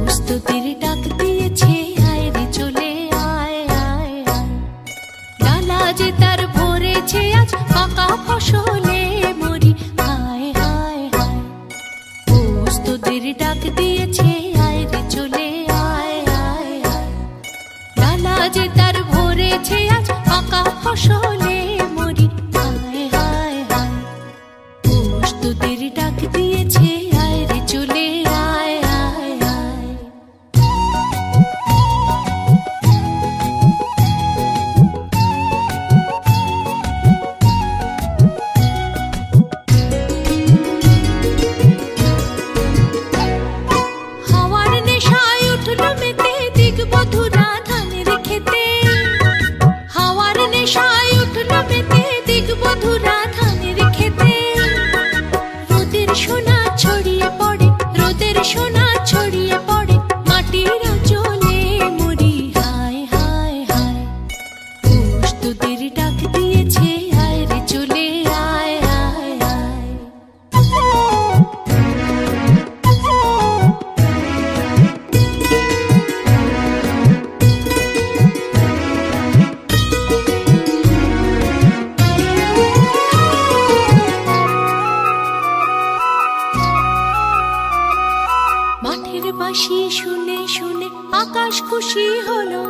প্রস্তুতির ডাক দিয়েছে, আয় রে চলে আয় আয় আয়। ডালা যে তার ভরেছে আজ পাকা ফসলে মরি, হায় হায় হায়। প্রস্তুতির ডাক দিয়েছে, আয় রে চলে আয় আয় আয়। ডালা যে তার ভরেছে আজ পাকা ফসলে মরি, হায় হায় হায়। প্রস্তুতির ডাক দিয়েছে, আয় রে চলে আয় আয় আয়। হাওয়ার নেশায় উঠল মেতে দিগবধূরা ধানের খেতে। হাওয়ার নেশায় উঠল মেতে দিগবধূরা ধানের খেতে। রোদের সোনা ছড়িয়ে পড়ে, রোদের সোনা ছড়িয়ে পড়ে মাটির আঁচলে মরি, হায় হায় হায়। প্রস্তুতির ডাক দিয়েছে, আয় রে চলে আয় আয় আয়। মাঠের বাঁশি শুনে শুনে আকাশ খুশি হলো,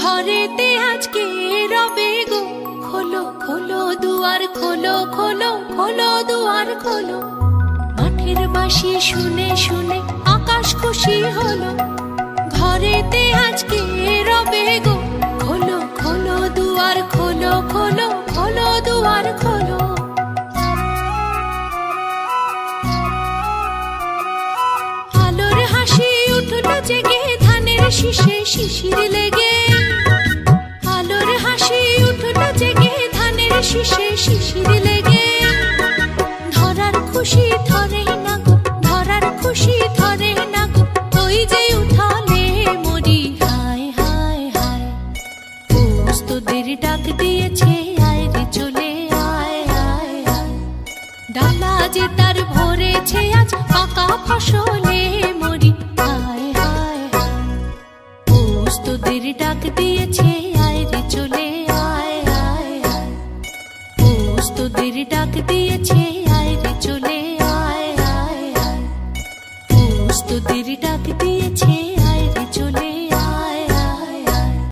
ঘরেতে আজকে রবে গো। খোলো খোলো দুয়ার খোলো, খোলো খোলো দুয়ার খোলো। মাঠের বাঁশি শুনে শুনে আকাশ খুশি হলো, ঘরেতে আজকে রবে গো। খোলো খোলো দুয়ার খোলো, খোলো খোলো দুয়ার খোলো। আলোর হাসি উঠল জেগে ধানের শীষে শিশির লেগে। আলোর হাসি উঠল জেগে ধানের শীষে শিশির লেগে। ধরার খুশি ধরে না গো, ধরার খুশি ধরে না গো, ওই যে উঠালে মরি, হায় হায় হায়। প্রস্তুতির ডাক দিয়েছে, আয় রে চলে আয় আয় আয়। ডালা যে তার ভরেছে আজ পাকা ফসলে মরি, হায় হায় হায়। প্রস্তুতির ডাক দিয়েছে, আয় রে চলে আয় আয় আয়। প্রস্তুতির ডাক দিয়েছে, আয় রে চলে আয় আয় আয়। প্রস্তুতির ডাক দিয়েছে।